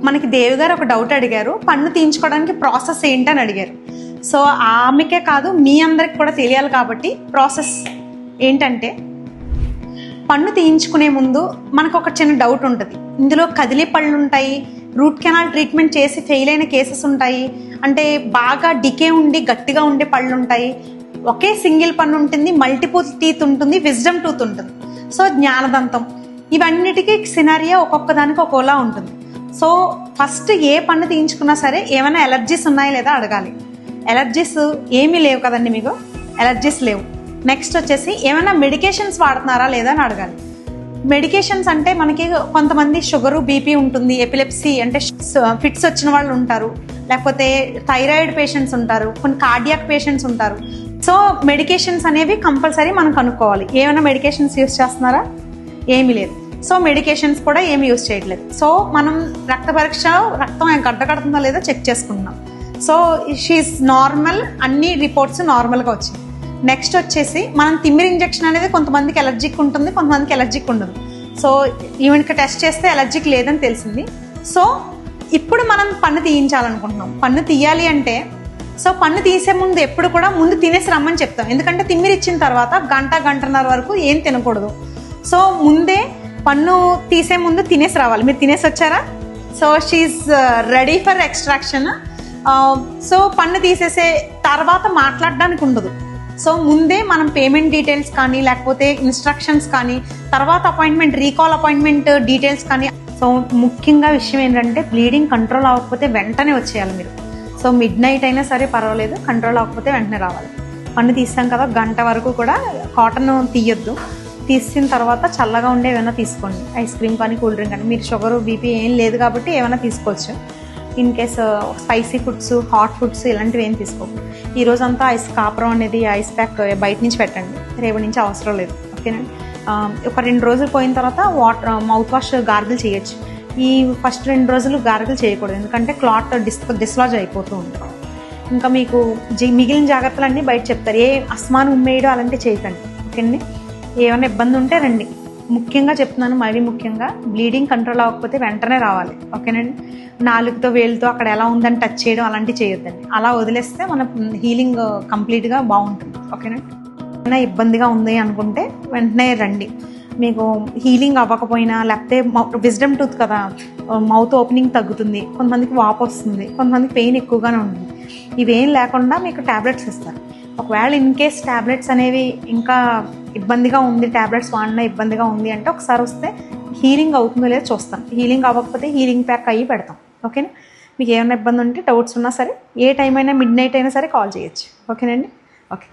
మనకి దేవి గారు ఒక డౌట్ అడిగారు, పన్ను తీయించుకోవడానికి ప్రాసెస్ ఏంటని అడిగారు. సో ఆమెకే కాదు మీ అందరికి కూడా తెలియాలి కాబట్టి ప్రాసెస్ ఏంటంటే, పన్ను తీయించుకునే ముందు మనకు ఒక చిన్న డౌట్ ఉంటుంది. ఇందులో కదిలే పళ్ళు ఉంటాయి, రూట్ కెనాల్ ట్రీట్మెంట్ చేసి ఫెయిల్ అయిన కేసెస్ ఉంటాయి, అంటే బాగా డికే ఉండి గట్టిగా ఉండే పళ్ళు ఉంటాయి, ఒకే సింగిల్ పన్ను ఉంటుంది, మల్టిపుల్ టీత్ ఉంటుంది, విజ్డమ్ టూత్ ఉంటుంది, సో జ్ఞానదంతం, ఇవన్నిటికీ సినారియో ఒక్కొక్క దానికి ఒక్కోలా ఉంటుంది. సో ఫస్ట్ ఏ పన్ను తీయించుకున్నా సరే ఏమైనా ఎలర్జీస్ ఉన్నాయా లేదా అడగాలి. ఎలర్జీస్ ఏమీ లేవు కదండి, మీకు ఎలర్జీస్ లేవు. నెక్స్ట్ వచ్చేసి ఏమైనా మెడికేషన్స్ వాడుతున్నారా లేదా అని అడగాలి. మెడికేషన్స్ అంటే మనకి కొంతమంది షుగరు, బీపీ ఉంటుంది, ఎపిలెప్సీ అంటే ఫిట్స్ వచ్చిన వాళ్ళు ఉంటారు, లేకపోతే థైరాయిడ్ పేషెంట్స్ ఉంటారు, కొన్ని కార్డియాక్ పేషెంట్స్ ఉంటారు. సో మెడికేషన్స్ అనేవి కంపల్సరీ మనం కనుక్కోవాలి. ఏమైనా మెడికేషన్స్ యూస్ చేస్తున్నారా? ఏమీ లేదు. సో మెడికేషన్స్ కూడా ఏమి యూస్ చేయట్లేదు. సో మనం రక్త పరీక్ష, రక్తం గడ్డ కడుతుందా లేదా చెక్ చేసుకుంటున్నాం. సో షీఈస్ నార్మల్, అన్ని రిపోర్ట్స్ నార్మల్గా వచ్చింది. నెక్స్ట్ వచ్చేసి మనం తిమ్మిరి ఇంజెక్షన్ అనేది కొంతమందికి ఎలర్జిక్ ఉంటుంది, కొంతమందికి ఎలర్జిక్ ఉండదు. సో ఈవెన్కి టెస్ట్ చేస్తే ఎలర్జిక్ లేదని తెలిసింది. సో ఇప్పుడు మనం పన్ను తీయించాలనుకుంటున్నాం. పన్ను తీయాలి అంటే, సో పన్ను తీసే ముందు ఎప్పుడు కూడా ముందు తినేసి రమ్మని చెప్తాం. ఎందుకంటే తిమ్మిరి ఇచ్చిన తర్వాత గంటన్నర వరకు ఏం తినకూడదు. సో ముందే పన్ను తీసే ముందు తినేసి రావాలి. మీరు తినేసి వచ్చారా? So she's ready for extraction. So పన్ను తీసేసే తర్వాత మాట్లాడడానికి ఉండదు. సో ముందే మనం పేమెంట్ డీటెయిల్స్ కానీ, లేకపోతే ఇన్స్ట్రక్షన్స్ కానీ, తర్వాత అపాయింట్మెంట్, రీకాల్ అపాయింట్మెంట్ డీటెయిల్స్ కానీ. సో ముఖ్యంగా విషయం ఏంటంటే, బ్లీడింగ్ కంట్రోల్ అవ్వకపోతే వెంటనే వచ్చేయాలి మీరు. సో మిడ్ నైట్ అయినా సరే పర్వాలేదు, కంట్రోల్ అవ్వకపోతే వెంటనే రావాలి. పన్ను తీసాం కదా, గంట వరకు కూడా కాటన్ తీయొద్దు. తీసిన తర్వాత చల్లగా ఉండే ఏమైనా తీసుకోండి, ఐస్ క్రీమ్ కానీ, కూల్ డ్రింక్ కానీ. మీరు షుగర్, బీపీ ఏం లేదు కాబట్టి ఏమైనా తీసుకోవచ్చు. In case spicy foods, hot foods ఇలాంటివి ఏం తీసుకోండి. ఈ రోజంతా ఐస్ కాపురం అనేది, ఐస్ ప్యాక్ బయట నుంచి పెట్టండి, రేపు నుంచి అవసరం లేదు. ఓకేనండి. ఒక 2 రోజులు పోయిన తర్వాత మౌత్ వాష్ గార్గిల్ చేయొచ్చు. ఈ ఫస్ట్ 2 రోజులు గార్గిల్ చేయకూడదు, ఎందుకంటే క్లాట్ డిస్లాజ్ అయిపోతూ ఉంటుంది. ఇంకా మీకు మిగిలిన జాగ్రత్తలన్నీ బయట చెప్తారు. ఏ అస్మాను ఉమ్మేయడం అలాంటివి చేయకండి. ఓకేనండి. ఏమైనా ఇబ్బంది ఉంటే రండి. ముఖ్యంగా చెప్తున్నాను, మరీ ముఖ్యంగా బ్లీడింగ్ కంట్రోల్ అవ్వకపోతే వెంటనే రావాలి. ఓకేనండి. నాలుగుతో వేలుతో అక్కడ ఎలా ఉందని టచ్ చేయడం అలాంటివి చేయొద్దండి. అలా వదిలేస్తే మన హీలింగ్ కంప్లీట్గా బాగుంటుంది. ఓకేనండి. ఏమైనా ఇబ్బందిగా ఉంది అనుకుంటే వెంటనే రండి. మీకు హీలింగ్ అవ్వకపోయినా, లేకపోతే విజ్డమ్ టూత్ కదా, మౌత్ ఓపెనింగ్ తగ్గుతుంది, కొంతమందికి వాపు వస్తుంది, కొంతమందికి పెయిన్ ఎక్కువగానే ఉంటుంది. ఇవేం లేకుండా మీకు ట్యాబ్లెట్స్ ఇస్తారు. ఒకవేళ ఇన్ కేస్ ట్యాబ్లెట్స్ అనేవి ఇంకా ఇబ్బందిగా ఉంది, ట్యాబ్లెట్స్ వాడినా ఇబ్బందిగా ఉంది అంటే ఒకసారి వస్తే హీలింగ్ అవుతుందో లేదో చూస్తాం. హీలింగ్ అవ్వకపోతే హీలింగ్ ప్యాక్ అయ్యి పెడతాం. ఓకేనా. మీకు ఏమైనా ఇబ్బంది ఉంటే, డౌట్స్ ఉన్నా సరే ఏ టైం అయినా, మిడ్ నైట్ అయినా సరే కాల్ చేయొచ్చు. ఓకేనండి. ఓకే.